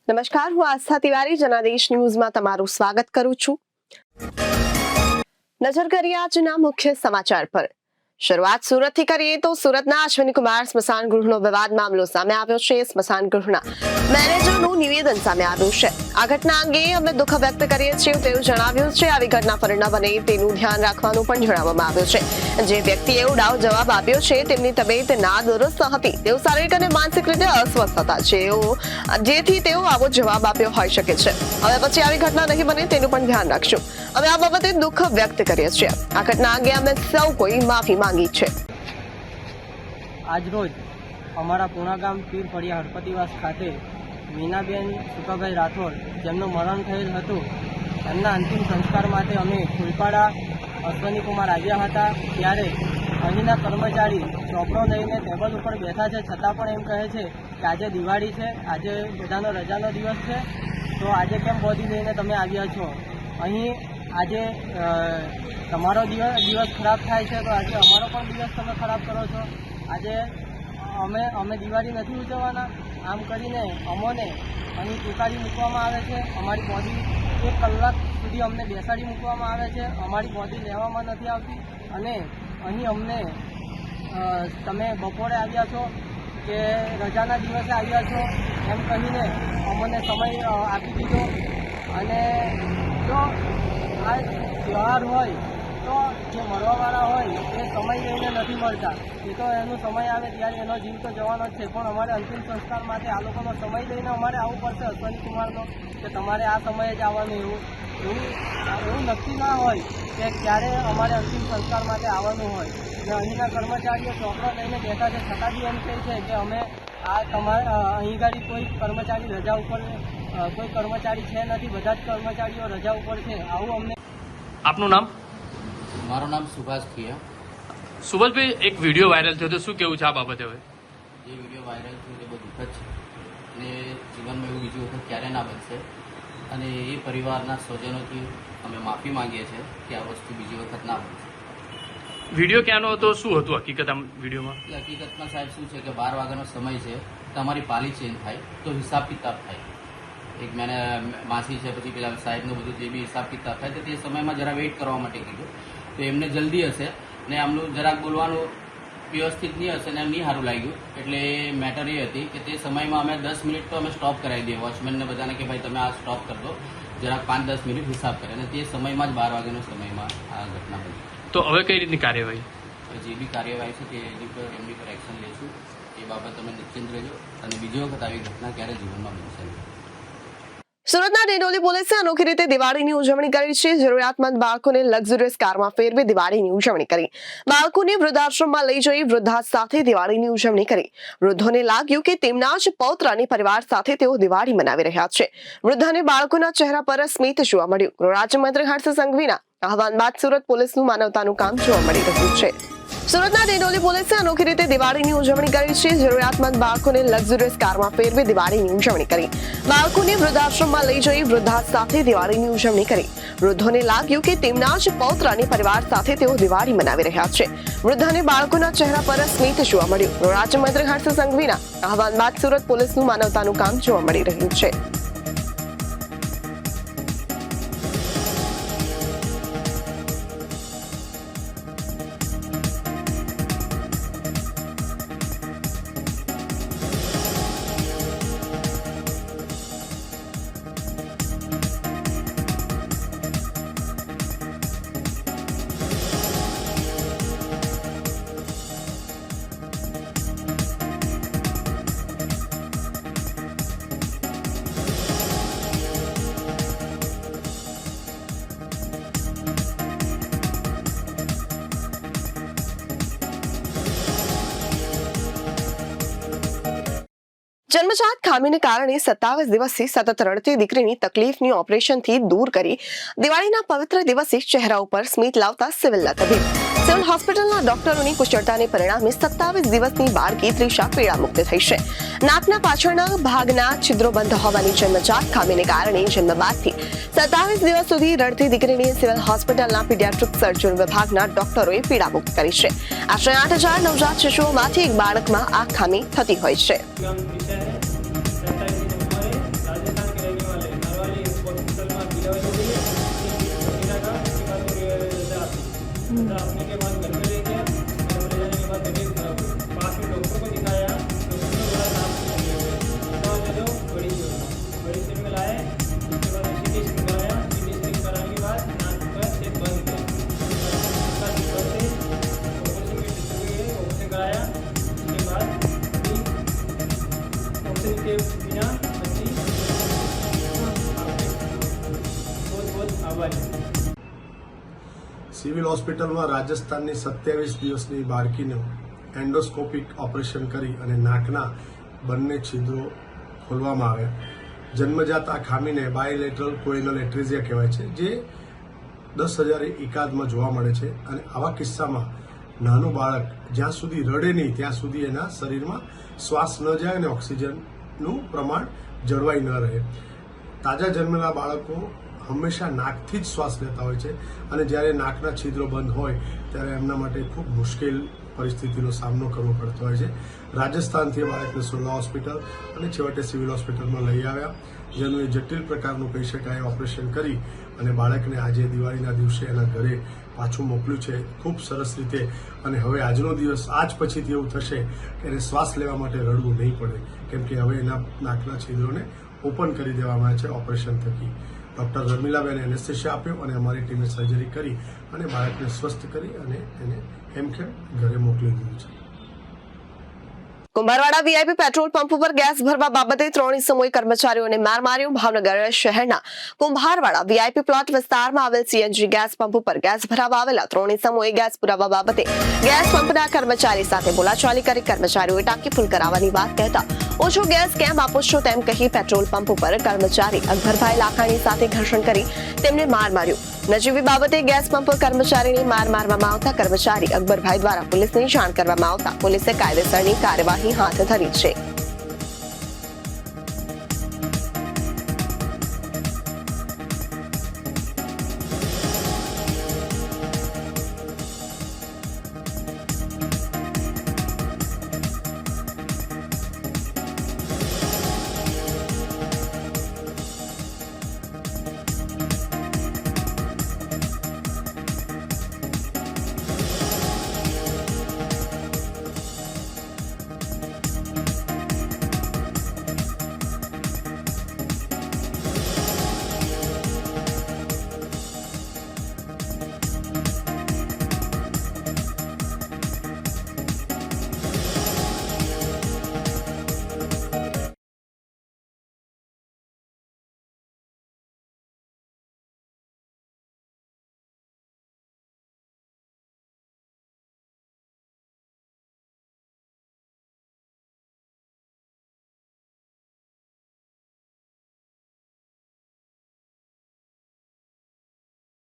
નમસ્કાર, હું આસ્થા તિવારી જનાદેશ ન્યૂઝમાં તમારું સ્વાગત કરું છું। નજર કરીએ આજના મુખ્ય સમાચાર પર। શરૂઆત સુરતથી કરીએ તો સુરતના અશ્વિની કુમાર સ્મશાન ગૃહનો વિવાદ મામલો સામે આવ્યો છે। સ્મશાન ગૃહના મેનેજરનું નિવેદન સામે આવ્યું છે। આ ઘટના અંગે અમે દુઃખ વ્યક્ત કરીએ છીએ તેવું જણાવ્યું છે। આવી ઘટના ફરી ન બને તેનું ધ્યાન રાખવાનું પણ જણાવવામાં આવ્યું છે। જે વ્યક્તિએ ઉડાવ જવાબ આપ્યો છે તેમની તબિયત નાદુરસ્ત હતી, તેઓ શારીરિક અને માનસિક રીતે અસ્વસ્થ હતા, જેથી તેઓ આવો જવાબ આપ્યો હોઈ શકે છે। હવે પછી આવી ઘટના નહીં બને તેનું પણ ધ્યાન રાખશું। અમે આ બાબતે દુઃખ વ્યક્ત કરીએ છીએ। આ ઘટના અંગે અમે સૌ કોઈ માફી માંગી છે। આજરોજ અમારા પૂણા ગામ પીર ફળિયા હળપતિવાસ ખાતે મીનાબેન સુકાભાઈ રાઠોડ જેમનું મરણ થયેલ હતું, એમના અંતિમ સંસ્કાર માટે અમે ફૂલપાડા અશ્વિની કુમાર આવ્યા હતા। ત્યારે અહીંના કર્મચારી ચોપડો લઈને ટેબલ ઉપર બેઠા છે, છતાં પણ એમ કહે છે કે આજે દિવાળી છે, આજે બધાનો રજાનો દિવસ છે, તો આજે કેમ બોડી લઈને તમે આવ્યા છો? અહીં આજે તમારો દિવસ ખરાબ થાય છે, તો આજે અમારો પણ દિવસ તમે ખરાબ કરો છો। આજે અમે દિવાળી નથી ઉજવવાના, આમ કરીને અમોને અહીં ટૂંકાડી મૂકવામાં આવે છે। અમારી બોડી 1 કલાક સુધી અમને બેસાડી મૂકવામાં આવે છે, અમારી બોડી લેવામાં નથી આવતી। અને અહીં અમને તમે બપોરે આવ્યા છો કે રજાના દિવસે આવ્યા છો એમ કહીને અમને સમય આપી દીધો। અને જો આ તહેવાર હોય તો જે મરવાવાળા હોય એ સમય લઈને નથી મળતા, એ તો એનો સમય આવે ત્યારે એનો જીવ તો જવાનો જ છે, પણ અમારે અંતિમ સંસ્કાર માટે આ લોકોનો સમય લઈને અમારે આવવું પડશે અશ્વિની કુમારનો, કે તમારે આ સમયે જ આવવાનું। એવું નક્કી ના હોય કે ક્યારે અમારે અંતિમ સંસ્કાર માટે આવવાનું હોય। અને અહીંના કર્મચારીઓ ચોપડો લઈને બેઠા છે, છતાં બી એમ કહે છે કે અમે અહીં ગાડી કોઈ કર્મચારી રજા ઉપર કોઈ કર્મચારી છે નથી, બધા જ કર્મચારીઓ રજા ઉપર છે। આવું અમને। આપનું નામ? મારું નામ સુભાષ ખિયા। સુભાષભાઈ, એક વિડીયો વાયરલ થયો તો શું કેવું છે આ બાબતે? હવે જે વિડીયો વાયરલ થયો તે બહુ દુઃખદ છે અને જીવનમાં એવું બીજી વખત ક્યારે ના બનશે। અને એ પરિવારના સ્વજનોથી અમે માફી માંગીએ છીએ કે આ વસ્તુ બીજી વખત ના બનશે। વિડીયો ક્યાંનો હતો, શું હતું હકીકત આમ વિડીયોમાં? એટલે હકીકતમાં સાહેબ શું છે કે 12 વાગ્યાનો સમય છે, તમારી પાલી ચેન્જ થાય તો હિસાબ કિતાબ થાય। એક મેને માસી છે, પછી પેલા સાહેબનું બધું જે બી હિસાબ કિતાબ થાય તો તે સમયમાં જરા વેઇટ કરવા માટે કીધું, તો એમને જલ્દી હશે ને આમનું જરાક બોલવાનું વ્યવસ્થિત નહીં હશે ને એમ નહીં સારું લાગ્યું, એટલે મેટર એ હતી કે તે સમયમાં અમે 10 મિનિટ તો અમે સ્ટોપ કરાવી દઈએ વોચમેનને બધાને કે ભાઈ તમે આ સ્ટોપ કરી દો, જરાક 5-10 મિનિટ હિસાબ કરે, અને તે સમયમાં જ 12 વાગ્યાનો સમયમાં આ ઘટના બની। તો હવે કઈ રીતની કાર્યવાહી? જે બી કાર્યવાહી છે તે એમની પર એક્શન લઈશું, એ બાબત તમે નિશ્ચિંત રહેજો અને બીજી વખત આવી ઘટના ક્યારે જીવનમાં બનશે નહીં। સુરતના ડેડોલી પોલીસે અનોખી રીતે દિવાળીની ઉજવણી કરી છે। જરૂરિયાતમંદ બાળકોને લક્ઝરિયસ કારમાં ફેરવી દિવાળીની ઉજવણી કરી। બાળકોને વૃદ્ધાશ્રમમાં લઈ જઈ વૃદ્ધા સાથે દિવાળીની ઉજવણી કરી। વૃદ્ધોને લાગ્યું કે તેમના જ પૌત્ર અને પરિવાર સાથે તેઓ દિવાળી મનાવી રહ્યા છે। વૃદ્ધાને બાળકોના ચહેરા પર સ્મિત જોવા મળ્યું। ગૃહ રાજ્યમંત્રી હર્ષ સંઘવીના આહવાન બાદ સુરત પોલીસનું માનવતાનું કામ જોવા મળી રહ્યું છે। સુરતના ડેડોલી પોલીસે અનોખી રીતે દિવાળીની ઉજવણી કરી છે। જરૂરિયાતમંદ બાળકોને લક્ઝરિયસ કારમાં ફેરવી દિવાળીની ઉજવણી કરી। બાળકોને વૃદ્ધાશ્રમમાં લઈ જઈ વૃદ્ધા સાથે દિવાળીની ઉજવણી કરી। વૃદ્ધોને લાગ્યું કે તેમના જ પૌત્ર અને પરિવાર સાથે તેઓ દિવાળી મનાવી રહ્યા છે। વૃદ્ધાને બાળકોના ચહેરા પર સ્મિત જોવા મળ્યું। ગૃહ રાજ્યમંત્રી હર્ષ સંઘવીના આહવાન બાદ સુરત પોલીસનું માનવતાનું કામ જોવા મળી રહ્યું છે। જન્મજાત ખામીને કારણે 27 દિવસથી સતત રડતી દીકરીની તકલીફની ઓપરેશનથી દૂર કરી દિવાળીના પવિત્ર દિવસે ચહેરા ઉપર સ્મિત લાવતા સિવિલના તબીબ। સિવિલ હોસ્પિટલના ડોક્ટરોની કુશળતાને પરિણામે 27 દિવસની બાળકી ત્રિષા પીડામુક્ત થઈ છે। નાકના પાછળના ભાગના છિદ્રો બંધ હોવાની જન્મજાત ખામીને કારણે જન્મ બાદથી 27 દિવસ સુધી રડતી દીકરીને સિવિલ હોસ્પિટલના પીડિયાટ્રિક સર્જન વિભાગના ડોક્ટરોએ પીડામુક્ત કરી છે। આશરે 8,000 નવજાત શિશુઓમાંથી એક બાળકમાં આ ખામી થતી હોય છે। કે વિના પછી બહુ બહુ આભાર. સિવિલ હોસ્પિટલમાં રાજસ્થાનની 27 દિવસની બાળકીનું એન્ડોસ્કોપિક ઓપરેશન કરી અને નાકના બંને છિદ્રો ખોલવામાં આવ્યા. જન્મજાત આ ખામીને બાયલેટરલ કોએનલ એટ્રેઝિયા કહેવાય છે, જે 10,000 એકાદમાં જોવા મળે છે. અને આવા કિસ્સામાં નાનું બાળક જ્યાં સુધી રડે નહીં ત્યાં સુધી એના શરીરમાં શ્વાસ ન જાય અને ઓક્સિજનનું પ્રમાણ જળવાઈ ન રહે. તાજા જન્મેલા બાળકો હંમેશા નાકથી જ શ્વાસ લેતા હોય છે અને જ્યારે નાકના છિદ્રો બંધ હોય ત્યારે એમના માટે ખૂબ મુશ્કેલ પરિસ્થિતિનો સામનો કરવો પડતો હોય છે. રાજસ્થાનથી બાળકને સોલા હોસ્પિટલ અને છેવટે સિવિલ હોસ્પિટલમાં લઈ આવ્યા, જેનું એ જટિલ પ્રકારનું કહી શકાય ઓપરેશન કરી અને બાળકને આજે દિવાળીના દિવસે એના ઘરે પાછું મોકલ્યું છે ખૂબ સરસ રીતે. અને હવે આજનો દિવસ આજ પછીથી એવું થશે કે એને શ્વાસ લેવા માટે રડવું નહીં પડે, કેમ કે હવે એના નાકના છિદ્રોને ઓપન કરી દેવામાં આવે છે ઓપરેશન થકી. ડૉક્ટર રમીલાબેન એનેસ્થેશિયા આપ્યો અને અમારી ટીમે સર્જરી કરી અને બાળકને સ્વસ્થ કરી અને એને હેમખેમ ઘરે મોકલી દીધું છે. કુંભારવાડા વીઆઈપી પેટ્રોલ પંપ ઉપર ગેસ ભરવા બાબતે 3 ઇસમોએ કર્મચારીઓને માર માર્યો. ભાવનગર શહેરના કુંભારવાડા વીઆઈપી પ્લોટ વિસ્તારમાં આવેલ સીએનજી ગેસ પંપ ઉપર ગેસ ભરાવા આવેલા 3 ઇસમોએ ગેસ પુરાવા બાબતે ગેસ પંપના કર્મચારી સાથે બોલાચાલી કરી કર્મચારીઓએ ટાંકી ફૂલ કરાવવાની વાત કહેતા ઓછો ગેસ કેમ આપો છો તેમ કહી પેટ્રોલ પંપ ઉપર કર્મચારી અકબરભાઈ લાખાણી સાથે ઘર્ષણ કરી તેમને માર માર્યો. નજીવી બાબતે ગેસ પંપ કર્મચારીને માર મારવામાં આવતા કર્મચારી અકબરભાઈ દ્વારા પોલીસને જાણ કરવામાં આવતા પોલીસે કાયદેસરની કાર્યવાહી હાથ ધરી છે.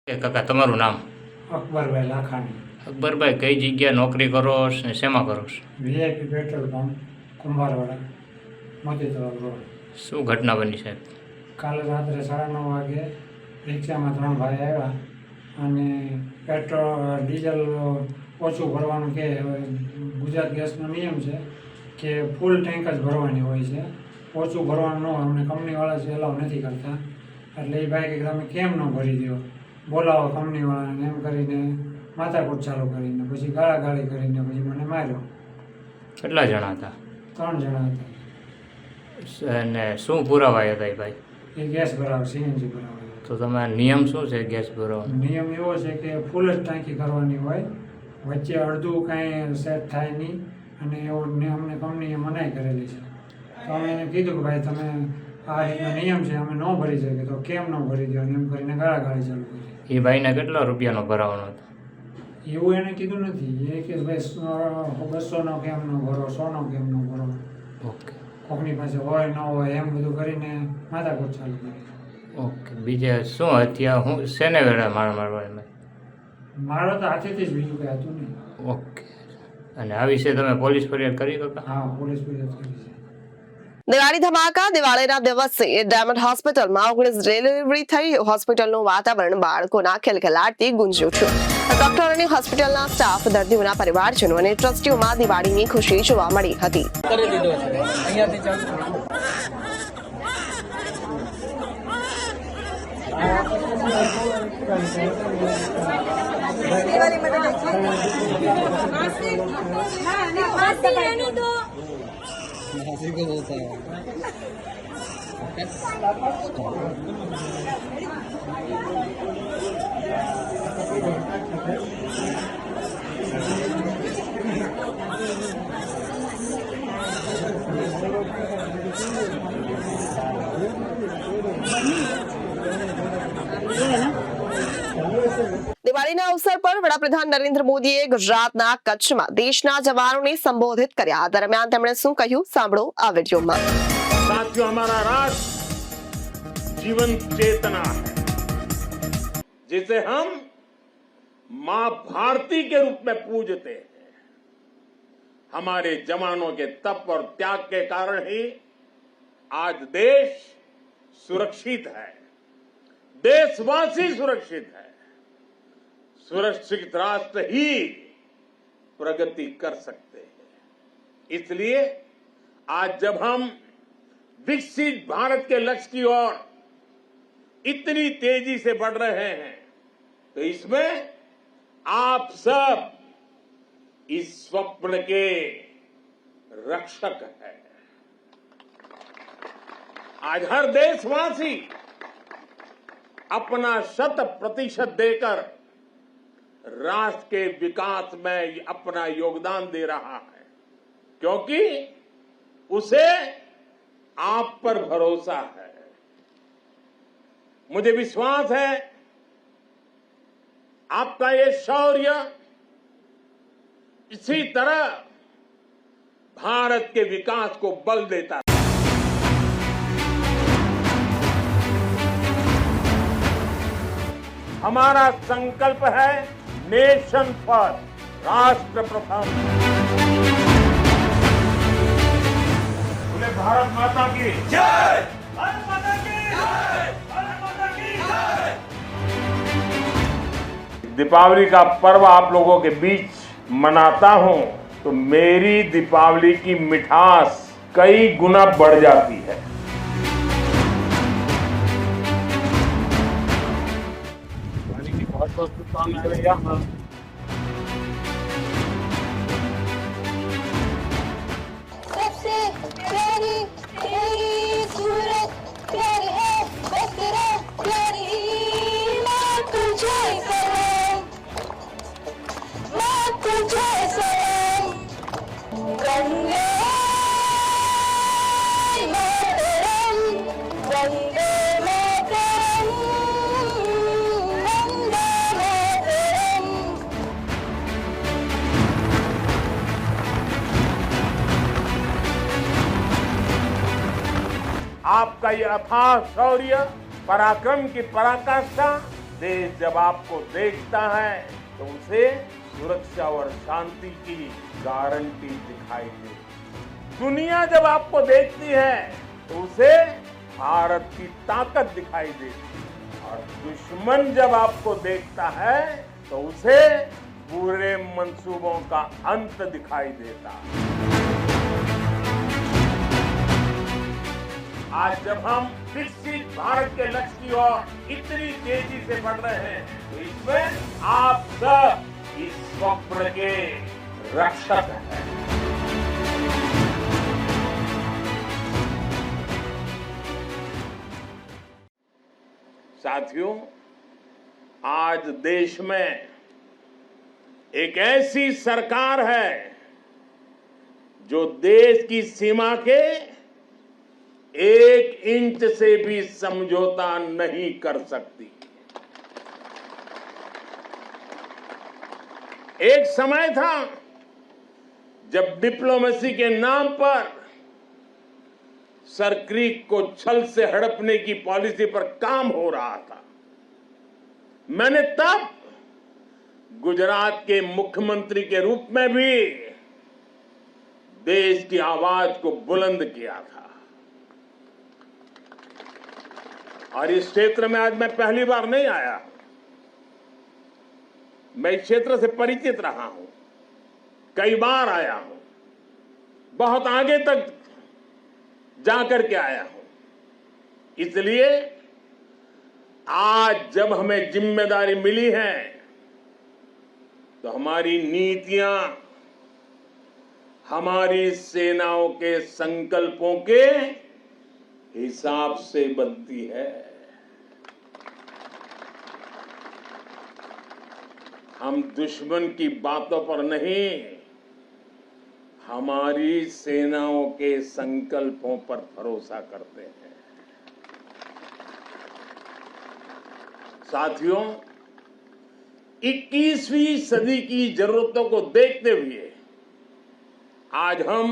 કાકા તમારું નામ? અકબરભાઈ લાખાણી. અકબરભાઈ, કઈ જગ્યાએ નોકરી કરો છો ને શેમાં કરો છો? વીઆઈપી પેટ્રોલ પંપ કુંભારવાડા, મોતી તળાવ રોડ. શું ઘટના બની સાહેબ? કાલે રાત્રે 9:30 વાગે રિક્ષામાં 3 ભાઈ આવ્યા અને પેટ્રોલ ડીઝલ ઓછું ભરવાનું કે ગુજરાત ગેસનો નિયમ છે કે ફૂલ ટેન્ક જ ભરવાની હોય છે, ઓછું ભરવાનું ન હોય. અમને કંપનીવાળા છે એલાવ નથી કરતા, એટલે એ ભાઈ કે તમે કેમ ન ભરી દો, બોલાવો કંપનીવાળાને, એમ કરીને માથાકૂટ ચાલુ કરીને પછી ગાળાગાળી કરીને પછી મને માર્યો. કેટલા જણા હતા? 3 જણા હતા. અને શું પુરાવા હતા એ ભાઈ? એ ગેસ ભરાવે, સીએનજી ભરાવે. તો તમારો નિયમ શું છે ગેસ ભરવાનો? નિયમ એવો છે કે ફૂલ જ ટાંકી કરવાની હોય, વચ્ચે અડધું કાંઈ સેટ થાય નહીં, અને એવો અમને કંપનીએ મનાઈ કરેલી છે. તો અમે એને કીધું કે ભાઈ તમે આ રીતનો નિયમ છે, અમે ન ભરી શકીએ, તો કેમ ન ભરી દો, એમ કરીને ગાળાગાળી ચાલુ કરી. એ ભાઈને કેટલા રૂપિયાનો ભરાવાનો હતો? એવું એને કીધું નથી. એ કે ભાઈ 200નો કેમ ન ભરો, 100નો કેમ ન ભરો, ઓકે કોકની પાસે હોય ન હોય એમ બધું કરીને માથાકૂટ ચાલુ કરી. ઓકે. બીજે શું હત્યા હું શેને વેળા મારવા? મારો તો હાથેથી જ, બીજું કંઈ હતું નહીં. ઓકે. અને આ વિશે તમે પોલીસ ફરિયાદ કરી કાકા? હા, પોલીસ ફરિયાદ કરી છે. દિવાળી ધમાકા. દિવાળીના દિવસે ડાયમંડ હોસ્પિટલમાં 19 ડિલિવરી થઈ. હોસ્પિટલનું વાતાવરણ બાળકોના ખિલખિલાટથી ગુંજ્યું છે. ડોક્ટરોની હોસ્પિટલના સ્ટાફ, દર્દીઓના પરિવારજનો અને ટ્રસ્ટીઓમાં દિવાળીની ખુશી જોવા મળી હતી. દિવાળીના અવસર પર વડાપ્રધાન નરેન્દ્ર મોદીએ ગુજરાતના કચ્છમાં દેશના જવાનોને સંબોધિત કર્યા. દરમિયાન તેમણે શું કહ્યું સાંભળો આ વિડીયોમાં. साथियों, हमारा राष्ट्र जीवन चेतना है जिसे हम मां भारती के रूप में पूजते हैं. हमारे जवानों के तप और त्याग के कारण ही आज देश सुरक्षित है, देशवासी सुरक्षित है. सुरक्षित राष्ट्र ही प्रगति कर सकते हैं. इसलिए आज जब हम विकसित भारत के लक्ष्य की ओर इतनी तेजी से बढ़ रहे हैं तो इसमें आप सब इस स्वप्न के रक्षक हैं. आज हर देशवासी अपना 100% देकर राष्ट्र के विकास में अपना योगदान दे रहा है, क्योंकि उसे आप पर भरोसा है. मुझे विश्वास है आपका ये शौर्य इसी तरह भारत के विकास को बल देता है. हमारा संकल्प है नेशन फर्स्ट, राष्ट्र प्रथम. बोले भारत माता की जय, भारत माता की जय, भारत माता की जय. दीपावली का पर्व आप लोगों के बीच मनाता हूं तो मेरी दीपावली की मिठास कई गुना बढ़ जाती है. बहुत बहुत शुभकामनाएं. सबसे प्यारी तेरी सूरत प्यारी है, बस तेरा प्यारी माँ तुझे सलाम, माँ तुझे सलाम. वंदे मातरम, वंदे मातरम, वंदे मातरम. आपका ये अथाह शौर्य, पराक्रम की पराकाष्ठा देश जब आपको देखता है तो उसे सुरक्षा और शांति की गारंटी दिखाई देती. दुनिया जब आपको देखती है तो उसे भारत की ताकत दिखाई देती, और दुश्मन जब आपको देखता है तो उसे बुरे मंसूबों का अंत दिखाई देता. आज जब हम विकसित भारत के लक्ष्य की ओर इतनी तेजी से बढ़ रहे हैं तो इसमें आप सब इस स्वप्न के रक्षक हैं. साथियों, आज देश में एक ऐसी सरकार है जो देश की सीमा के 1 इंच से भी समझौता नहीं कर सकती. एक समय था जब डिप्लोमेसी के नाम पर सरक्रीक को छल से हड़पने की पॉलिसी पर काम हो रहा था. मैंने तब गुजरात के मुख्यमंत्री के रूप में भी देश की आवाज को बुलंद किया था. और इस क्षेत्र में आज मैं पहली बार नहीं आया. मैं इस क्षेत्र से परिचित रहा हूं, कई बार आया हूं, बहुत आगे तक जाकर के आया हूं. इसलिए आज जब हमें जिम्मेदारी मिली है तो हमारी नीतियां हमारी सेनाओं के संकल्पों के हिसाब से बनती है. हम दुश्मन की बातों पर नहीं, हमारी सेनाओं के संकल्पों पर भरोसा करते हैं. साथियों, 21वीं सदी की जरूरतों को देखते हुए आज हम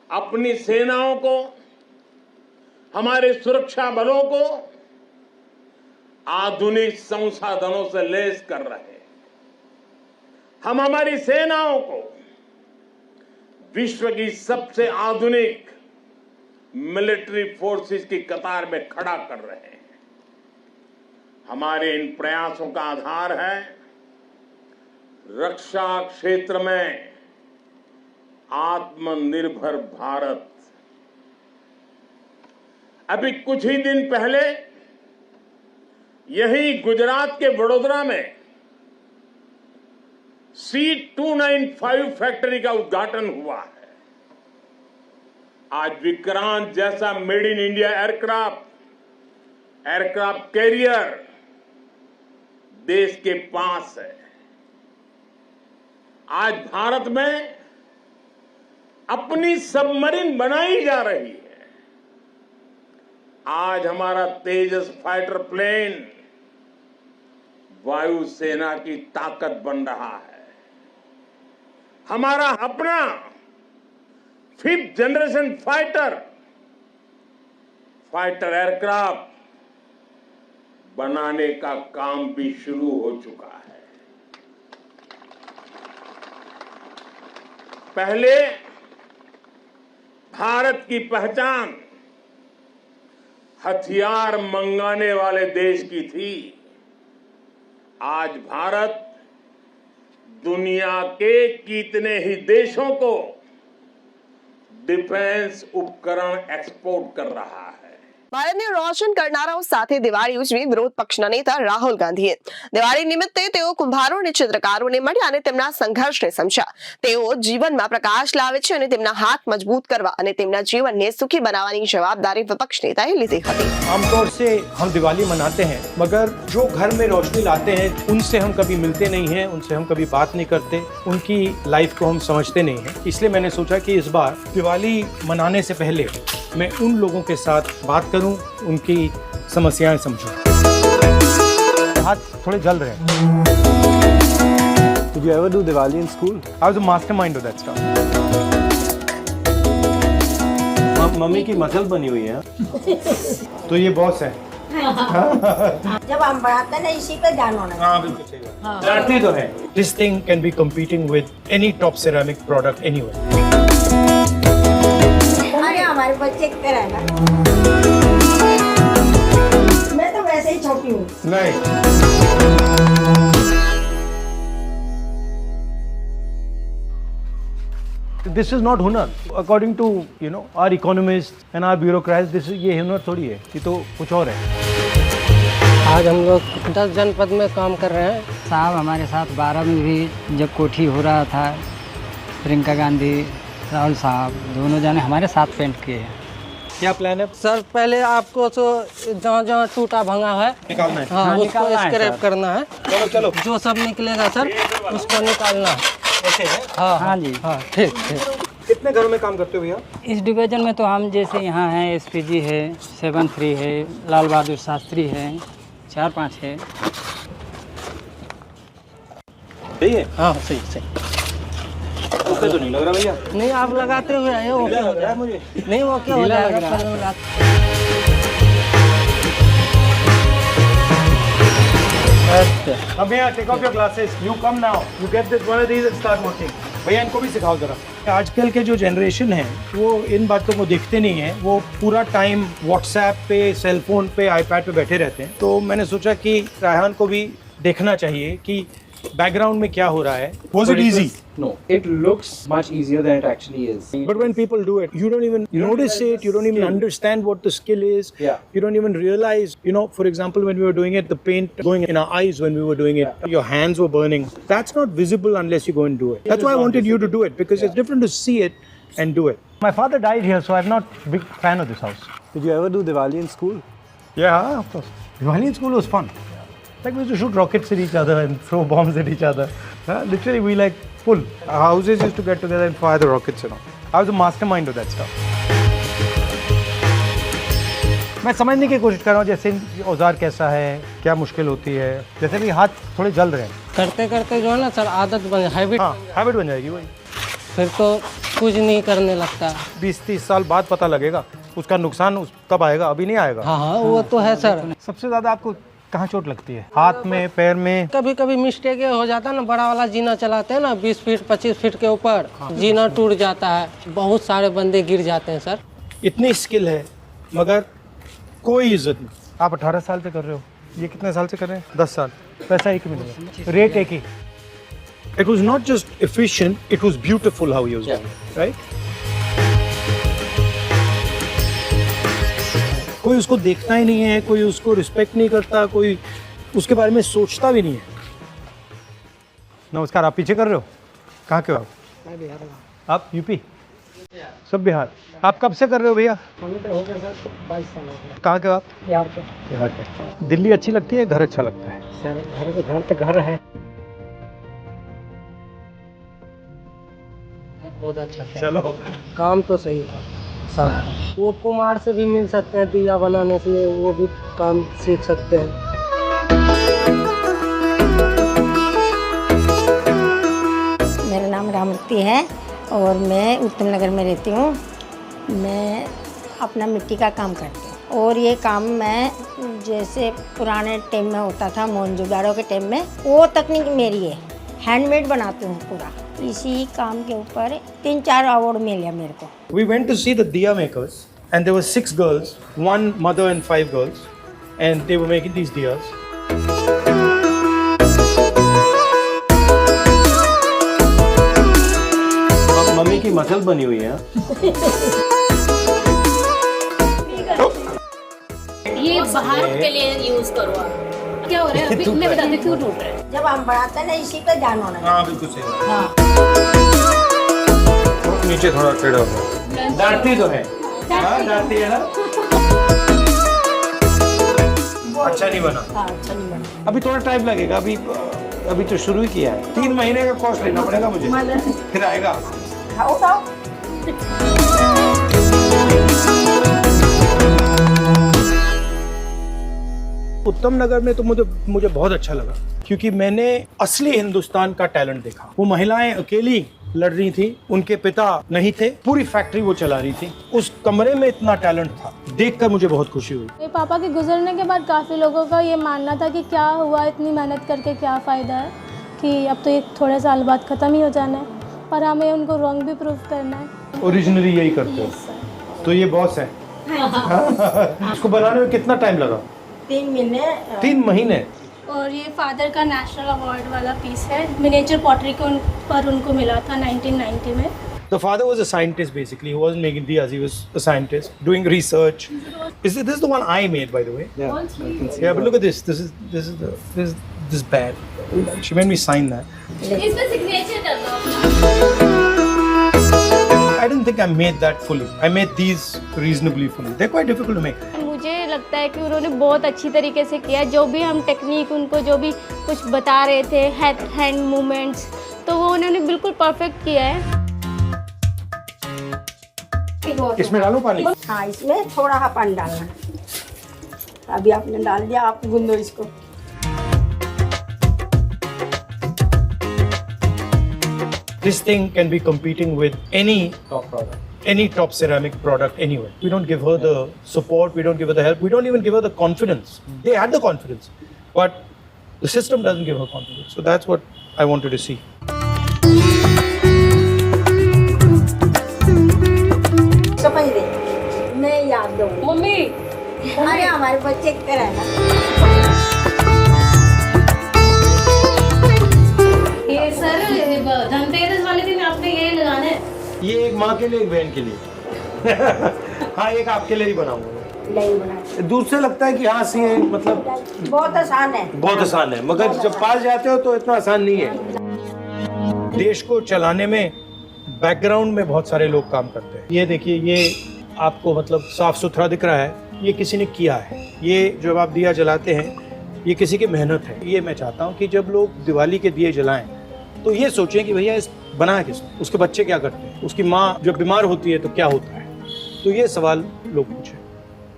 अपनी सेनाओं को, हमारे सुरक्षा बलों को आधुनिक संसाधनों से लैस कर रहे हैं। हम हमारी सेनाओं को विश्व की सबसे आधुनिक मिलिट्री फोर्सेस की कतार में खड़ा कर रहे हैं। हमारे इन प्रयासों का आधार है रक्षा क्षेत्र में आत्मनिर्भर भारत। अभी कुछ ही दिन पहले यही गुजरात के वडोदरा में C295 फैक्ट्री का उद्घाटन हुआ है। आज विक्रांत जैसा made in India aircraft carrier देश के पास है। आज भारत में अपनी सबमरीन बनाई जा रही है। आज हमारा तेजस फाइटर प्लेन वायुसेना की ताकत बन रहा है। हमारा अपना 5th जनरेशन फाइटर एयरक्राफ्ट बनाने का काम भी शुरू हो चुका है। पहले भारत की पहचान हथियार मंगाने वाले देश की थी। आज भारत दुनिया के कितने ही देशों को डिफेंस उपकरण एक्सपोर्ट कर रहा है। ભારતને રોશન કરનારાઓ સાથે દિવાળી ઉજવી વિરોધ પક્ષના નેતા રાહુલ ગાંધીએ દિવાળી નિમિત્તે તેઓ કુંભારો અને ચિત્રકારોને મળ્યા અને તેમના સંઘર્ષને સમજ્યા। તેઓ જીવનમાં પ્રકાશ લાવે છે અને તેમના હાથ મજબૂત કરવા અને તેમના જીવનને સુખી બનાવવાની જવાબદારી વિપક્ષ નેતાએ લીધી હતી। आमतौर से हम दिवाली मनाते हैं, मगर जो घर में रोशनी लाते हैं उनसे हम कभी मिलते नहीं हैं, उनसे हम कभी बात नहीं करते, उनकी लाइफ को हम समझते नहीं हैं। इसलिए मैंने सोचा कि इस बार दिवाली मनाने से पहले मैं उन लोगों के साथ बात करूं, उनकी समस्याएं समझूं। हाथ थोड़े जल रहे हैं। Did you ever do Diwali in school? I was a mastermind of that stuff. Mummy की मसल बनी हुई है। तो ये बॉस है। जब हम बढ़ाते ना इसी पे ध्यान होना। हाँ बिल्कुल सही बात। जानते तो है। This thing can be competing with any top ceramic product anywhere. अरे हमारे बच्चे कराना। मैं तो वैसे ही छोटी हूँ। नहीं। This is not हुनर. According to our economists and our bureaucrats, this is ये हुनर थोड़ी है, ये तो कुछ और है। आज हम लोग 10 जनपद में काम कर रहे हैं। साहब हमारे साथ 12 में भी जब कोठी हो रहा था, प्रियंका गांधी, राहुल साहब दोनों जाने हमारे साथ पेंट किए हैं। क्या प्लान है सर पहले आपको तो जहाँ जहाँ टूटा भंगा है निकालना है? हाँ, उसको स्क्रैप करना है। चलो चलो। जो सब निकलेगा सर उसको निकालना है। ऐसे है? हाँ हाँ जी हाँ ठीक ठीक। कितने घरों में काम करते हो भैया? इस डिवीजन में तो हम जैसे यहाँ हैं SPG है, 7-3 है, लाल बहादुर शास्त्री है, 4-5 है। सही है? हाँ सही सही। उससे तो नहीं लग रहा भैया। नहीं आप लगाते हुए आए हो ढीला लग रहा है मुझे। नहीं वो क्या हो जाएगा। अब भैया take off your glasses, you come now, you get this one of these and start working. भैया इनको भी सिखाओ जरा। आजकल के जो जनरेशन है वो इन बातों को देखते नहीं है, वो पूरा टाइम व्हाट्सएप पे, सेलफोन पे, आईपैड पे बैठे रहते हैं। तो मैंने सोचा कि रायहान को भी देखना चाहिए कि बैकग्राउंड में क्या हो रहा है। Was it easy? No, it looks much easier than it actually is. But when people do it, you don't even notice it, you don't even understand what the skill is. Yeah. You don't even realize, for example, when we were doing it, the paint going in our eyes when we were doing it, your hands were burning. That's not visible unless you go and do it. That's why I wanted you to do it, because it's different to see it and do it. My father died here, so I'm not a big fan of this house. Did you ever do Diwali in school? Yeah, of course. Diwali in school was fun. Like we used to shoot rockets at each other and throw bombs at each other. Literally, we full. Our houses used to get together and fire the rockets, I was a mastermind of that stuff. मैं समझने की कोशिश कर रहा हूँ जैसे औजार कैसा है, क्या मुश्किल होती है। जैसे भी हाथ थोड़े जल रहे हैं, करते करते जो है ना सर आदत बन हैबिट, हाँ हैबिट बन जाएगी वही। फिर तो कुछ नहीं करने लगता। 20-30 साल बाद पता लगेगा उसका नुकसान तब आएगा, अभी नहीं आएगा। हाँ हाँ वो तो है सर। सबसे ज़्यादा आपको कहाँ चोट लगती है? हाथ में, पैर में? कभी कभी मिस्टेक ये हो जाता है ना, बड़ा वाला जीना चलाते हैं ना 20 फीट 25 फीट के ऊपर, जीना टूट जाता है, बहुत सारे बंदे गिर जाते हैं सर। इतनी स्किल है मगर कोई इज्जत नहीं। आप 18 साल से कर रहे हो, ये कितने साल से कर रहे हैं? 10 साल। पैसा एक ही मिलेगा, रेट एक ही। It was not just efficient, it was beautiful how you write. कोई उसको देखता ही नहीं है, कोई उसको रिस्पेक्ट नहीं करता, कोई उसके बारे में सोचता भी नहीं है। नमस्कार, आप पीछे कर रहे हो? कहाँ के हो आप? मैं बिहार का। आप यूपी? सब बिहार। आप कब से कर रहे हो भैया? हो गया सर 22 साल हो गया। कहाँ के हो आप? बिहार के। बिहार के। दिल्ली अच्छी लगती है, घर अच्छा लगता है? सर घर तो घर है, बहुत अच्छा है। चलो, काम तो सही है सब। वो कुमार से भी मिल सकते हैं, दिया बनाने से वो भी काम सीख सकते हैं। मेरा नाम रामवती है और मैं उत्तम नगर में रहती हूँ। मैं अपना मिट्टी का काम करती हूँ और ये काम मैं जैसे पुराने टाइम में होता था, मोहनजोदाड़ो के टाइम में, वो तकनीक मेरी है। हैंडमेड बनाती हूँ पूरा। इसी काम के ऊपर 3-4 अवार्ड मिले मेरे को। We went to see the diya makers and there were 6 girls, 1 mother and 5 girls, and they were making these diyas. Mummy की मसल बनी हुई है। ये बाहर के लिए यूज करो आप। क्या हो रहा है अभी? मैं बताती क्यों टूट रहा है। जब हम बढ़ाते हैं ना इसी पे ध्यान होना चाहिए। हाँ बिल्कुल सही। हाँ। नीचे थोड़ा टेढ़ा हो गया। डांटती तो है, हाँ डांटती है ना। अच्छा नहीं बना। हाँ, अच्छा नहीं बना। अभी थोड़ा टाइम लगेगा, अभी तो शुरू ही किया है। 3 महीने का कोर्स लेना पड़ेगा मुझे, फिर आएगा। उठाओ। उत्तम नगर में तो मुझे बहुत अच्छा लगा क्योंकि मैंने असली हिंदुस्तान का टैलेंट देखा। वो महिलाएं अकेली लड़ रही थी, उनके पिता नहीं थे, पूरी फैक्ट्री वो चला रही थी। उस कमरे में इतना टैलेंट था, देखकर मुझे बहुत खुशी हुई। मेरे पापा के गुजरने के बाद काफ़ी लोगों का ये मानना था कि क्या हुआ, इतनी मेहनत करके क्या फ़ायदा है, कि अब तो ये थोड़े साल बाद ख़त्म ही हो जाना है, पर हमें उनको रॉन्ग भी प्रूव करना है। ओरिजिनली यही करते हो? तो ये बॉस है। इसको बनाने में कितना टाइम लगा? 3 महीने। 3 महीने। और ये फादर का नेशनल अवार्ड वाला पीस है, मिनिएचर पॉटरी पर उनको मिला था 1990 में। The father was a scientist basically. He wasn't making diyas. He was a scientist doing research. This is the one I made, by the way. Yeah, I can see. Yeah, but look at this. This is bad. She made me sign that. इसमें signature करना। I didn't think I made that fully. I made these reasonably fully. They're quite difficult to make. मुझे लगता है कि उन्होंने बहुत अच्छी तरीके से किया। जो भी हम टेक्निक उनको जो भी कुछ बता रहे थे, हैंड मूवमेंट्स, तो वो उन्होंने बिल्कुल परफेक्ट किया है। इसमें डालो पानी। हाँ, इसमें थोड़ा सा पानी डालना। अभी आपने डाल दिया, आप गूंदो इसको। This thing can be competing with any top product, any top ceramic product anywhere. We don't give her the support, we don't give her the help, we don't even give her the confidence. They had the confidence, but the system doesn't give her confidence. So that's what I wanted to see. समझ गई, मैं याद दूँ। Mummy अरे हमारे बच्चे की तरह है ना। ये सर धनतेरस वाले दिन आपने ये लगाना है। ये एक माँ के लिए, एक बहन के लिए। हाँ, एक आपके लिए ही बनाऊंगा। नहीं बना। दूर से लगता है कि हाँ सी मतलब बहुत आसान है। बहुत आसान है, मगर जब पास जाते हो तो इतना आसान नहीं है। देश को चलाने में बैकग्राउंड में बहुत सारे लोग काम करते हैं। ये देखिए, ये आपको मतलब साफ सुथरा दिख रहा है, ये किसी ने किया है। ये जब आप दिया जलाते हैं, ये किसी की मेहनत है। ये मैं चाहता हूँ कि जब लोग दिवाली के दिए जलाएं तो ये सोचें कि भैया इस बनाया किसने, उसके बच्चे क्या करते हैं, उसकी माँ जब बीमार होती है तो क्या होता है। तो ये सवाल लोग पूछें।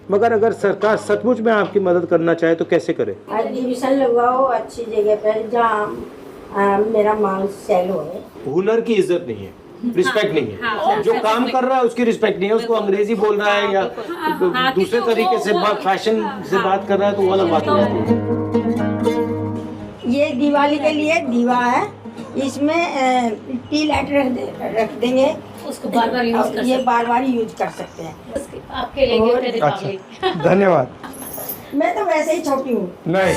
मगर अगर सरकार सचमुच में आपकी मदद करना चाहे तो कैसे करे? एग्जीबिशन लगवाओ अच्छी जगह पर जहाँ मेरा माल सेल हो। हुनर की इज्जत नहीं है, रिस्पेक्ट नहीं है। जो काम कर रहा है उसकी रिस्पेक्ट नहीं है, उसको अंग्रेजी बोल रहा है या दूसरे तरीके से फैशन से बात कर रहा है तो वो अलग बात हो जाती है। ये दिवाली के लिए दीवा है, इसमें टी लाइट रख देंगे, उसको बार बार यूज कर, ये बार बार यूज कर सकते हैं आपके लिए। अच्छा, धन्यवाद। मैं तो वैसे ही छोटी हूँ। नहीं,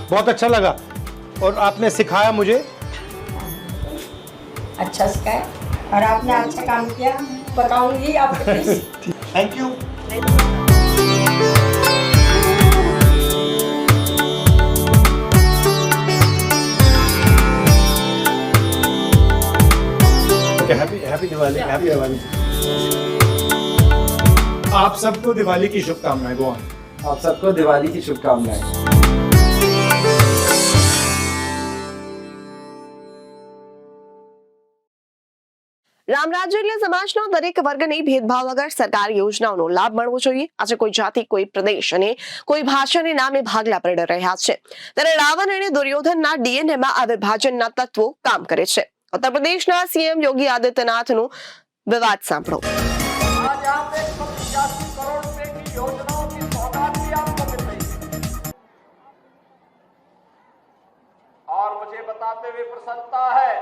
बहुत अच्छा लगा और आपने सिखाया मुझे। अच्छा सिखाया और आपने अच्छा काम किया, बताऊंगी आपको। Thank you. Happy Diwali. Happy Diwali. आप सबको दिवाली की शुभकामनाएं। Go on. आप सबको दिवाली की शुभकामनाएं। રામરાજ્ય એટલે સમાજના દરેક વર્ગને ભેદભાવ વગર સરકારી યોજનાઓનો લાભ મળવો જોઈએ। આજે કોઈ જાતિ, કોઈ પ્રદેશ અને કોઈ ભાષાને નામે ભાગલા પડી રહ્યા છે, ત્યારે રાવણ અને દુર્યોધનના ડીએનએમાં આ વિભાજનના તત્વો કામ કરે છે। ઉત્તર પ્રદેશના સીએમ યોગી આદિત્યનાથનું વિવાદ સાંભળો। और मुझे बताते हुए प्रसन्नता है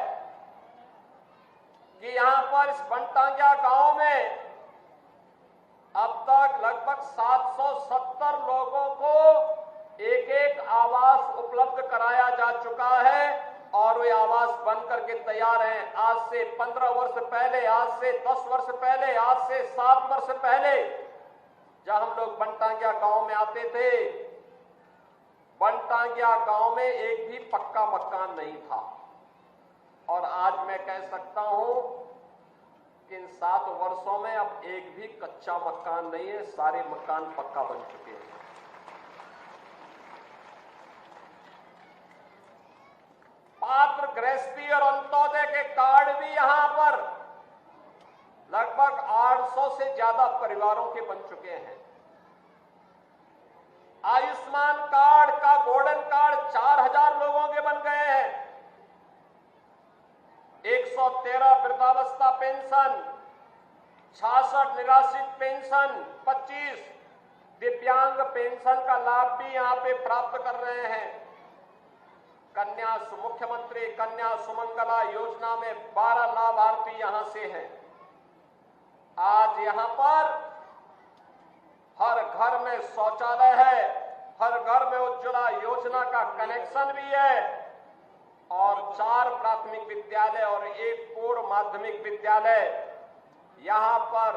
कि यहाँ पर इस बनटांगिया गांव में अब तक लगभग 770 लोगों को एक आवास उपलब्ध कराया जा चुका है और वे आवास बन करके तैयार हैं। आज से 15 वर्ष पहले, आज से 10 वर्ष पहले, आज से 7 वर्ष पहले जब हम लोग बनटांगिया गांव में आते थे, बनटांगिया गांव में एक भी पक्का मकान नहीं था। और आज मैं कह सकता हूं कि इन 7 वर्षों में अब एक भी कच्चा मकान नहीं है, सारे मकान पक्का बन चुके हैं। पात्र, गृहस्थी और अंत्योदय के कार्ड भी यहां पर लगभग 800 से ज्यादा परिवारों के बन चुके हैं। आयुष्मान कार्ड का गोल्डन कार्ड 4000 लोगों के बन गए हैं। 113 वृद्धावस्था पेंशन, 66 निराश्रित पेंशन, 25 दिव्यांग पेंशन का लाभ भी यहां पे प्राप्त कर रहे हैं। मुख्यमंत्री कन्या सुमंगला योजना में 12 लाभार्थी यहां से हैं। आज यहां पर हर घर में शौचालय है, हर घर में उज्ज्वला योजना का कनेक्शन भी है और 4 प्राथमिक विद्यालय और 1 पूर्व माध्यमिक विद्यालय। यहां पर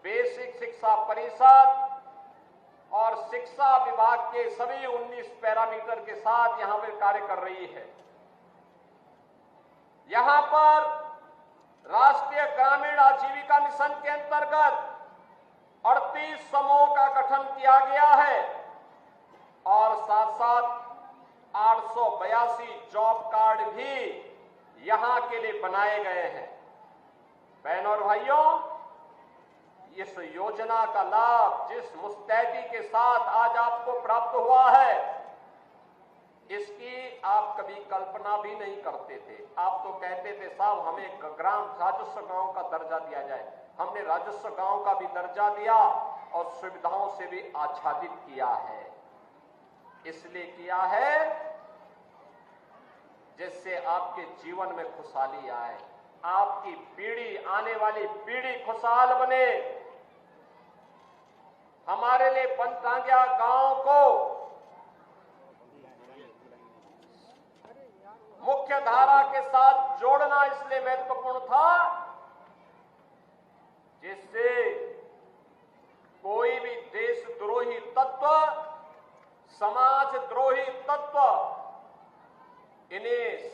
बेसिक शिक्षा परिषद और शिक्षा विभाग के सभी 19 पैरामीटर के साथ यहां पर कार्य कर रही है। यहां पर राष्ट्रीय ग्रामीण आजीविका मिशन के अंतर्गत 38 समूहों का गठन किया गया है और साथ साथ 882 जॉब कार्ड भी यहां के लिए बनाए गए हैं। बहनों और भाइयों, इस योजना का लाभ जिस मुस्तैदी के साथ आज आपको प्राप्त हुआ है, इसकी आप कभी कल्पना भी नहीं करते थे। आप तो कहते थे साहब हमें ग्राम राजस्व गांव का दर्जा दिया जाए। हमने राजस्व गांव का भी दर्जा दिया और सुविधाओं से भी आच्छादित किया है। इसलिए किया है जिससे आपके जीवन में खुशहाली आए, आपकी पीढ़ी, आने वाली पीढ़ी खुशहाल बने। हमारे लिए बनटांगिया गांव को मुख्य धारा के साथ जोड़ना इसलिए महत्वपूर्ण था जिससे कोई भी देशद्रोही तत्व, समाज द्रोही तत्व इन्हें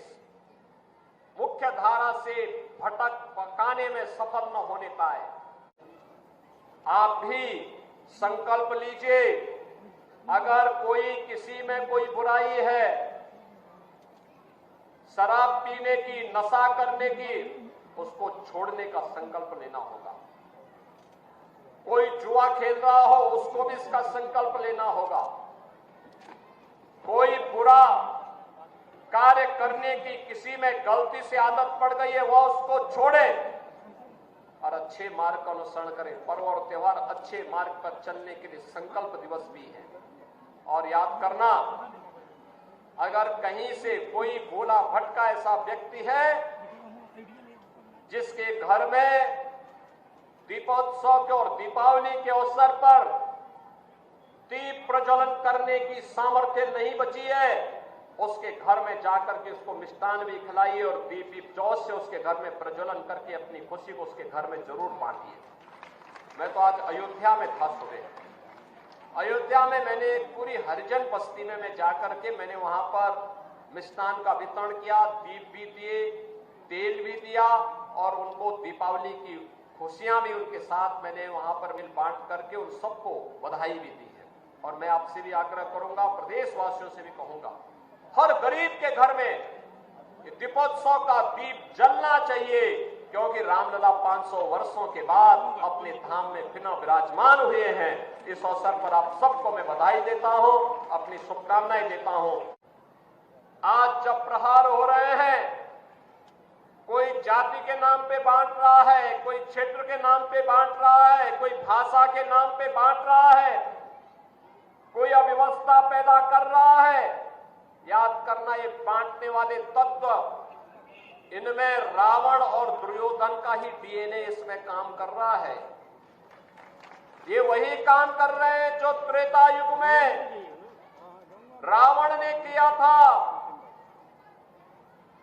मुख्य धारा से भटक पकाने में सफल न होने पाए। आप भी संकल्प लीजिए, अगर कोई किसी में कोई बुराई है, शराब पीने की, नशा करने की, उसको छोड़ने का संकल्प लेना होगा। कोई जुआ खेल रहा हो, उसको भी इसका संकल्प लेना होगा। कोई बुरा कार्य करने की, किसी में गलती से आदत पड़ गई है, वह उसको छोड़े और अच्छे मार्ग का अनुसरण करे। पर्व और त्योहार अच्छे मार्ग पर चलने के लिए संकल्प दिवस भी है। और याद करना, अगर कहीं से कोई भोला भटका ऐसा व्यक्ति है जिसके घर में दीपोत्सव के और दीपावली के अवसर पर दीप प्रज्वलन करने की सामर्थ्य नहीं बची है, उसके घर में जाकर के उसको मिष्ठान भी खिलाइए और दीप जोश से उसके घर में प्रज्वलन करके अपनी खुशी को उसके घर में जरूर बांटिए। मैं तो आज अयोध्या में था सुबह। अयोध्या में मैंने पूरी हरिजन बस्ती में मैं जाकर के मैंने वहां पर मिष्ठान का वितरण किया, दीप भी दिए, तेल भी दिया और उनको दीपावली की खुशियां भी उनके साथ मैंने वहां पर मिल बांट करके उन सबको बधाई भी दी है। और मैं आपसे भी आग्रह करूंगा, प्रदेशवासियों से भी कहूंगा, हर गरीब के घर में दीपोत्सव का दीप जलना चाहिए, क्योंकि रामलला 500 वर्षों के बाद अपने धाम में पुनः विराजमान हुए हैं। इस अवसर पर आप सबको मैं बधाई देता हूं, अपनी शुभकामनाएं देता हूं। आज जब प्रहार हो रहे हैं, कोई जाति के नाम पे बांट रहा है, कोई क्षेत्र के नाम पे बांट रहा है, कोई भाषा के नाम पे बांट रहा है, कोई अव्यवस्था पैदा कर रहा है। याद करना, ये बांटने वाले तत्व, इनमें रावण और दुर्योधन का ही डीएनए इसमें काम कर रहा है। ये वही काम कर रहे हैं जो त्रेता युग में रावण ने किया था।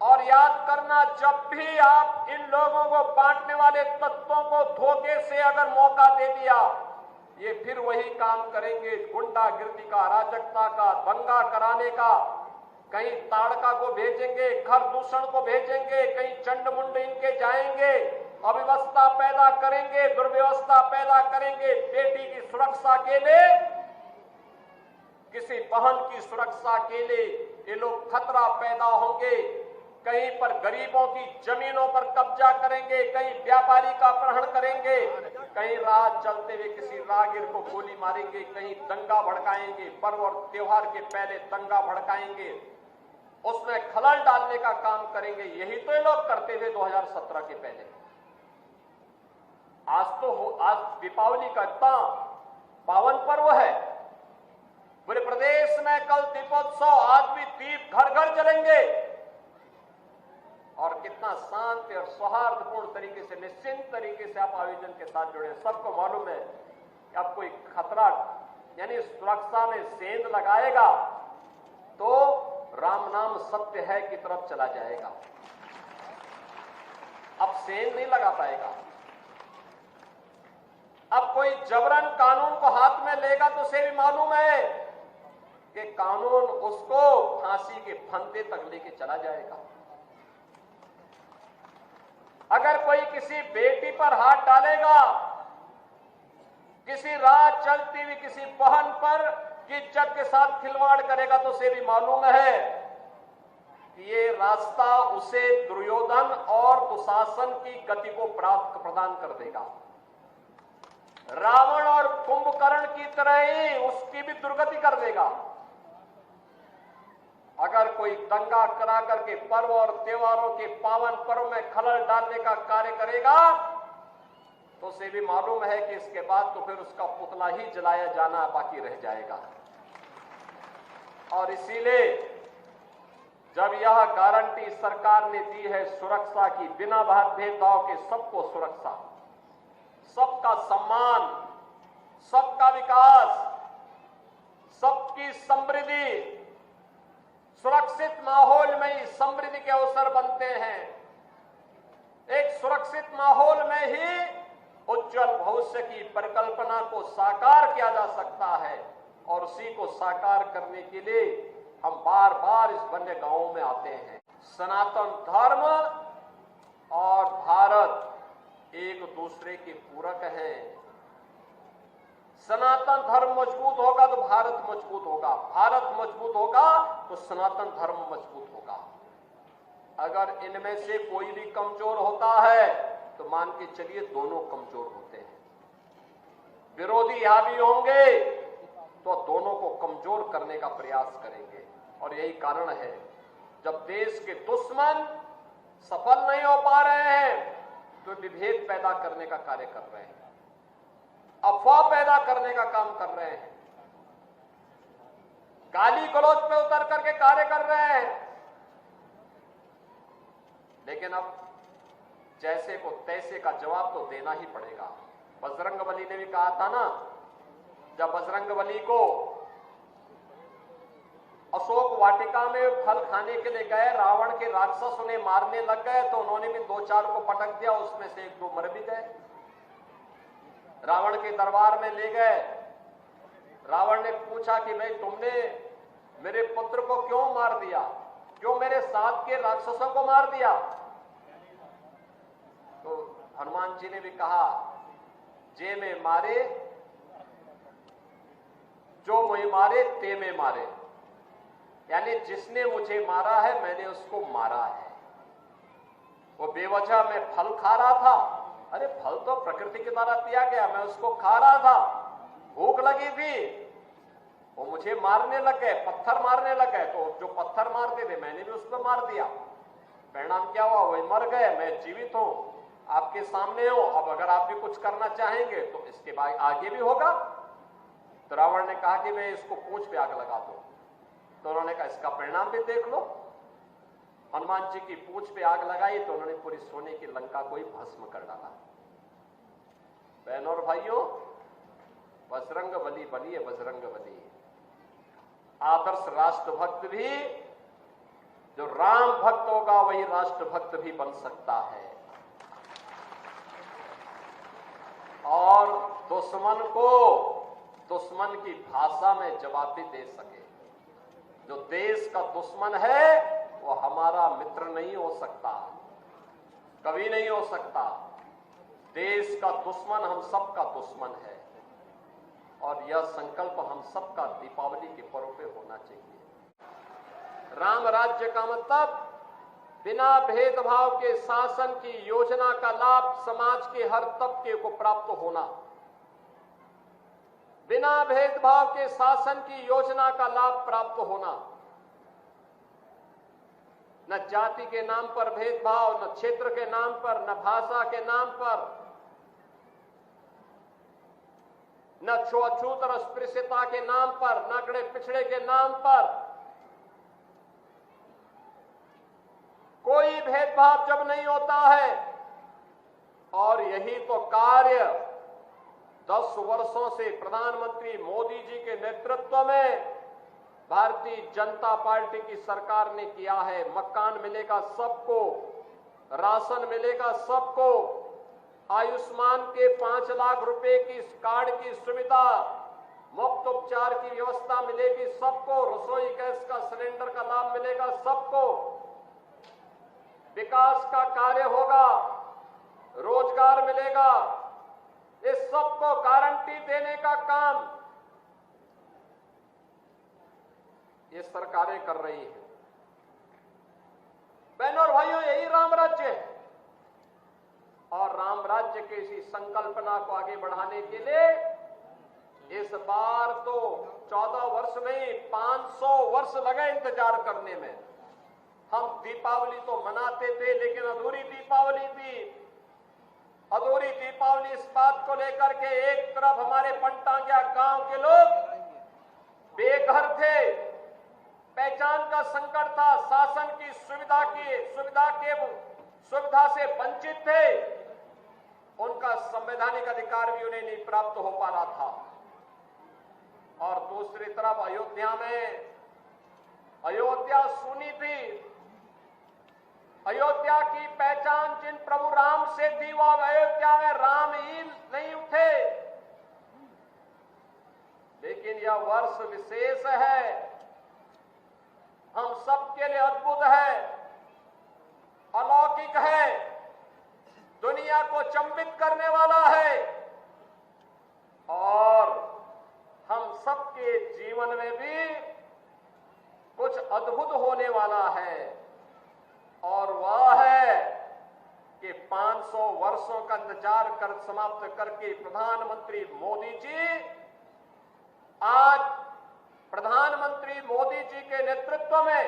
और याद करना, जब भी आप इन लोगों को बांटने वाले तत्वों को धोखे से अगर मौका दे दिया, ये फिर वही काम करेंगे, गुंडागिर्दी का, अराजकता का, दंगा कराने का। कहीं ताड़का को भेजेंगे, घर दूषण को भेजेंगे, कहीं चंडमुंड इनके जाएंगे, अव्यवस्था पैदा करेंगे, दुर्व्यवस्था पैदा करेंगे। बेटी की सुरक्षा के लिए, किसी बहन की सुरक्षा के लिए ये लोग खतरा पैदा होंगे। कहीं पर गरीबों की जमीनों पर कब्जा करेंगे, कहीं व्यापारी का अपहरण करेंगे, कहीं राह चलते हुए किसी राहगीर को गोली मारेंगे, कहीं दंगा भड़काएंगे, पर्व और त्योहार के पहले दंगा भड़काएंगे, उसमें खलल डालने का काम करेंगे। यही तो ये लोग करते थे 2017 के पहले। आज दीपावली का इतना पावन पर्व है, पूरे प्रदेश में कल दीपोत्सव, आज भी दीप घर घर जलेंगे। और कितना शांत और सौहार्दपूर्ण तरीके से, निश्चिंत तरीके से आप आयोजन के साथ जुड़े हैं। सबको मालूम है कि अब कोई खतरा यानी सुरक्षा में सेंध लगाएगा तो राम नाम सत्य है की तरफ चला जाएगा। अब सेंध नहीं लगा पाएगा। अब कोई जबरन कानून को हाथ में लेगा तो उसे भी मालूम है कि कानून उसको फांसी के फंदे तक लेके चला जाएगा। अगर कोई किसी बेटी पर हाथ डालेगा, किसी राह चलती हुई किसी बहन पर इज्जत के साथ खिलवाड़ करेगा तो उसे भी मालूम है कि ये रास्ता उसे दुर्योधन और दुशासन की गति को प्रदान कर देगा। रावण और कुंभकर्ण की तरह ही उसकी भी दुर्गति कर देगा। अगर कोई दंगा करा करके पर्व और त्योहारों के पावन पर्व में खलल डालने का कार्य करेगा तो उसे भी मालूम है कि इसके बाद तो फिर उसका पुतला ही जलाया जाना बाकी रह जाएगा। और इसीलिए जब यह गारंटी सरकार ने दी है सुरक्षा की, बिना भेदभाव के सबको सुरक्षा, सबका सम्मान, सबका विकास, सबकी समृद्धि, सुरक्षित माहौल में ही समृद्धि के अवसर बनते हैं। एक सुरक्षित माहौल में ही उज्जवल भविष्य की परिकल्पना को साकार किया जा सकता है। और उसी को साकार करने के लिए हम बार बार इस वन्य गांवों में आते हैं। सनातन धर्म और भारत एक दूसरे के पूरक हैं। सनातन धर्म मजबूत होगा तो भारत मजबूत होगा, भारत मजबूत होगा तो सनातन धर्म मजबूत होगा। अगर इनमें से कोई भी कमजोर होता है तो मान के चलिए दोनों कमजोर होते हैं। विरोधी हावी होंगे तो दोनों को कमजोर करने का प्रयास करेंगे। और यही कारण है जब देश के दुश्मन सफल नहीं हो पा रहे हैं तो विभेद पैदा करने का कार्य कर रहे हैं, अफवाह पैदा करने का काम कर रहे हैं, गाली गलौज पे उतर करके कार्य कर रहे हैं। लेकिन अब जैसे को तैसे का जवाब तो देना ही पड़ेगा। बजरंगबली ने भी कहा था ना, जब बजरंगबली को अशोक वाटिका में फल खाने के लिए गए, रावण के राक्षस उन्हें मारने लग गए तो उन्होंने भी 2-4 को पटक दिया, उसमें से 1-2 मर भी गए। रावण के दरबार में ले गए, रावण ने पूछा कि भाई तुमने मेरे पुत्र को क्यों मार दिया, क्यों मेरे साथ के राक्षसों को मार दिया? तो हनुमान जी ने भी कहा, जे में मारे जो मुझे मारे ते में मारे, यानी जिसने मुझे मारा है मैंने उसको मारा है। वो बेवजह मैं फल खा रहा था, अरे फल तो प्रकृति के द्वारा दिया गया, मैं उसको खा रहा था, भूख लगी थी, वो मुझे मारने लग गए, पत्थर मारने लग गए, तो जो पत्थर मारते थे मैंने भी उसको मार दिया। परिणाम क्या हुआ? वही मर गए, मैं जीवित हूं, आपके सामने हूं। अब अगर आप भी कुछ करना चाहेंगे तो इसके बाद आगे भी होगा। तो रावण ने कहा कि मैं इसको पूंछ पे आग लगा दूं। तो उन्होंने कहा इसका परिणाम भी देख लो। हनुमान जी की पूंछ पे आग लगाई तो उन्होंने पूरी सोने की लंका को ही भस्म कर डाला। बहनों और भाइयों, बजरंगबली बलिए बजरंगबली। आदर्श राष्ट्रभक्त भी, जो राम भक्त होगा वही राष्ट्रभक्त भी बन सकता है और दुश्मन को दुश्मन की भाषा में जवाब भी दे सके। जो देश का दुश्मन है वो हमारा मित्र नहीं हो सकता, कभी नहीं हो सकता। देश का दुश्मन हम सबका दुश्मन है और यह संकल्प हम सबका दीपावली के पर्व पे होना चाहिए। राम राज्य का मतलब बिना भेदभाव के शासन की योजना का लाभ समाज के हर तबके को प्राप्त होना। बिना भेदभाव के शासन की योजना का लाभ प्राप्त होना। न जाति के नाम पर भेदभाव, न क्षेत्र के नाम पर, न भाषा के नाम पर, न छूआछूत और अस्पृश्यता के नाम पर, न अगड़े पिछड़े के नाम पर। कोई भेदभाव जब नहीं होता है, और यही तो कार्य 10 वर्षों से प्रधानमंत्री मोदी जी के नेतृत्व में भारतीय जनता पार्टी की सरकार ने किया है। मकान मिलेगा सबको, राशन मिलेगा सबको, आयुष्मान के 5 लाख रुपए की कार्ड की सुविधा, मुफ्त उपचार की व्यवस्था मिलेगी सबको, रसोई गैस का सिलेंडर का लाभ मिलेगा सबको, विकास का कार्य होगा, रोजगार मिलेगा। इस सबको गारंटी देने का काम ये सरकारें कर रही हैं। बहनों और भाइयों, यही राम राज्य है और राम राज्य की इसी संकल्पना को आगे बढ़ाने के लिए इस बार तो 14 वर्ष नहीं 500 वर्ष लगे इंतजार करने में। हम दीपावली तो मनाते थे लेकिन अधूरी दीपावली थी। अधूरी दीपावली इस बात को लेकर के एक तरफ हमारे पंटांगिया गांव के लोग बेघर थे, पहचान का संकट था, शासन की सुविधा से वंचित थे, उनका संवैधानिक अधिकार भी उन्हें नहीं प्राप्त हो पा रहा था। और दूसरी तरफ अयोध्या सुनी थी। अयोध्या की पहचान जिन प्रभु राम से थी वो अयोध्या में राम ही नहीं उठे। लेकिन यह वर्ष विशेष है, हम सबके लिए अद्भुत है, अलौकिक है, दुनिया को चंबित करने वाला है और हम सबके जीवन में भी कुछ अद्भुत होने वाला है। और 500 वर्षों का इंतजार कर समाप्त करके प्रधानमंत्री मोदी जी आज प्रधानमंत्री मोदी जी के नेतृत्व में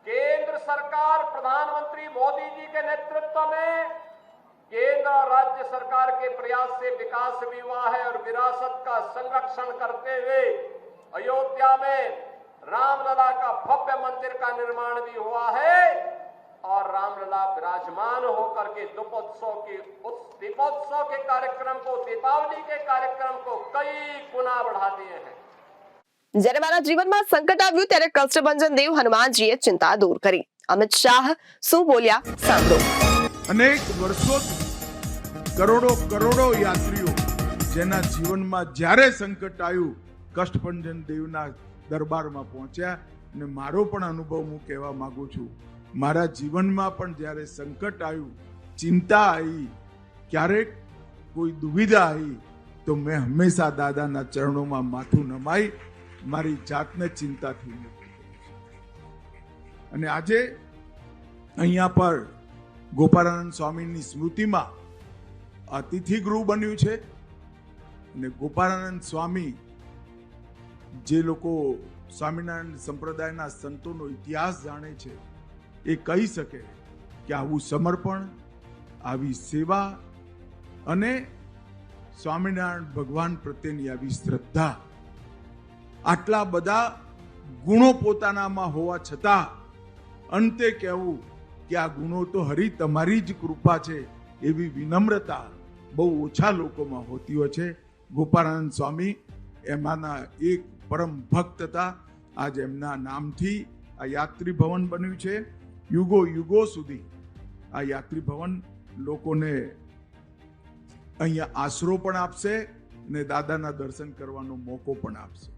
केंद्र सरकार प्रधानमंत्री मोदी जी के नेतृत्व में केंद्र और राज्य सरकार के प्रयास से विकास भी हुआ है और विरासत का संरक्षण करते हुए अयोध्या में रामलला का भव्य मंदिर का निर्माण भी हुआ है और रामलला विराजमान होकर के दीपोत्सव के कार्यक्रम को, दीपावली के कार्यक्रम को कई गुना बढ़ा दिए हैं। જ્યારે મારા જીવનમાં સંકટ આવ્યું ત્યારે કષ્ટભંજન દેવ હનુમાનજીએ ચિંતા દૂર કરી. અમિત શાહ શું બોલ્યા સાંભળો. અનેક વર્ષોથી કરોડો યાત્રીઓ જેના જીવનમાં જ્યારે સંકટ આવ્યું કષ્ટભંજન દેવના દરબારમાં પહોંચ્યા અને મારો પણ અનુભવ હું કહેવા માંગુ છું. મારા જીવનમાં પણ જ્યારે સંકટ આવ્યું, ચિંતા આવી, ક્યારેક કોઈ દુવિધા આવી તો મેં હંમેશા દાદાના ચરણોમાં માથું નમાઈ મારી જાતને ચિંતાથી મુક્ત કરી છે. અને આજે અહીંયા પર ગોપાળાનંદ સ્વામીની સ્મૃતિમાં અતિથિ ગૃહ બન્યું છે અને ગોપાળાનંદ સ્વામી જે લોકો સ્વામિનારાયણ સંપ્રદાયના સંતોનો ઇતિહાસ જાણે છે એ કહી શકે કે આવું સમર્પણ, આવી સેવા અને સ્વામિનારાયણ ભગવાન પ્રત્યેની આવી શ્રદ્ધા, આટલા બધા ગુણો પોતાનામાં હોવા છતાં અંતે કહેવું કે આ ગુણો તો હરી તમારી જ કૃપા છે એવી વિનમ્રતા બહુ ઓછા લોકોમાં હોતી હોય છે. ગોપાળાનંદ સ્વામી એમાંના એક પરમ ભક્ત હતા. આજ એમના નામથી આ યાત્રી ભવન બન્યું છે. યુગો સુધી આ યાત્રી ભવન લોકોને અહીંયા આશરો પણ આપશે અને દાદાના દર્શન કરવાનો મોકો પણ આપશે.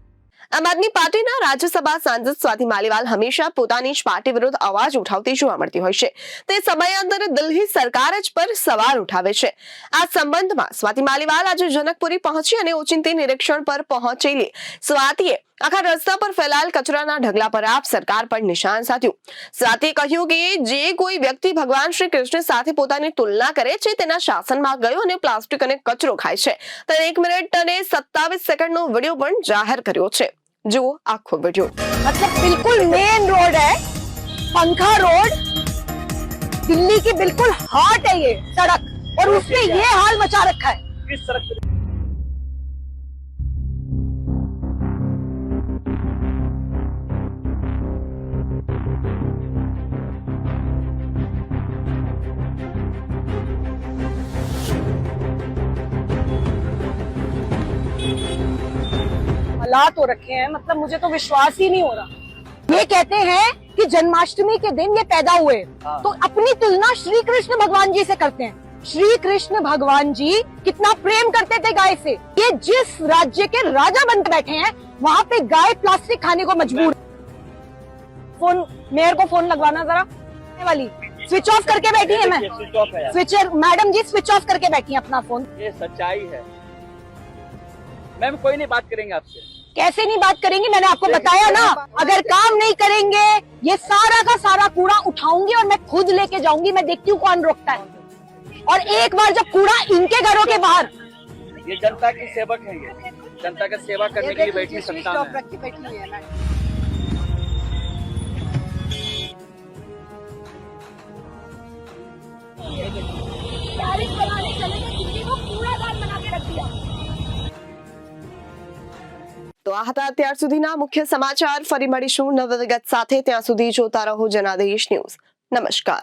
આમ આદમી પાર્ટીના રાજ્યસભા સાંસદ સ્વાતિ માલીવાલ હંમેશા પોતાની જ પાર્ટી વિરુદ્ધ અવાજ ઉઠાવતી જોવા મળતી હોય છે. તે સમયાંતરે દિલ્હી સરકાર જ પર સવાલ ઉઠાવે છે. આ સંબંધમાં સ્વાતિ માલીવાલ આજે જનકપુરી પહોંચી અને ઓચિંતી નિરીક્ષણ પર પહોંચેલી સ્વાતિએ આખા રસ્તા પર ફેલાયેલ કચરાના ઢગલા પર આપ સરકાર પર નિશાન સાધ્યું. સ્વાતિએ કહ્યું કે જે કોઈ વ્યક્તિ ભગવાન શ્રી કૃષ્ણ સાથે પોતાની તુલના કરે છે તેના શાસનમાં ગયો અને પ્લાસ્ટિક અને કચરો ખાય છે. તેણે 1 મિનિટ અને 27 સેકન્ડનો વિડીયો પણ જાહેર કર્યો છે. जो आखो वीडियो मतलब बिल्कुल मेन रोड है, पंखा रोड, दिल्ली की बिल्कुल हार्ट है ये सड़क, और उसने ये हाल मचा रखा है. किस सड़क पे? हालात हो रखे हैं, मतलब मुझे तो विश्वास ही नहीं हो रहा. ये कहते हैं कि जन्माष्टमी के दिन ये पैदा हुए, तो अपनी तुलना श्री कृष्ण भगवान जी से करते हैं. श्री कृष्ण भगवान जी कितना प्रेम करते थे गाय से. ये जिस राज्य के राजा बनकर बैठे हैं वहाँ पे गाय प्लास्टिक खाने को मजबूर. फोन मेयर को फोन लगवाना जरा वाली स्विच ऑफ करके बैठी है. मैं स्विच, मैडम जी स्विच ऑफ करके बैठी है अपना फोन. ये सच्चाई है मैम, कोई नहीं बात करेंगे आपसे. कैसे नहीं बात करेंगे? मैंने आपको बताया ना, अगर काम नहीं करेंगे ये सारा का सारा कूड़ा उठाऊंगी और मैं खुद लेके जाऊंगी. मैं देखती हूँ कौन रोकता है. और एक बार जब कूड़ा इनके घरों के बाहर, ये जनता की सेवक है, ये जनता का सेवा करने के लिए बैठी संतान है. बनाने चले गए, दिल्ली को कूड़ादान बना के रख दिया. તો આ હતા અત્યાર સુધીના મુખ્ય સમાચાર. ફરી મળીશું નવ વિગત સાથે. ત્યાં સુધી જોતા રહો જનાદેશ ન્યૂઝ. નમસ્કાર.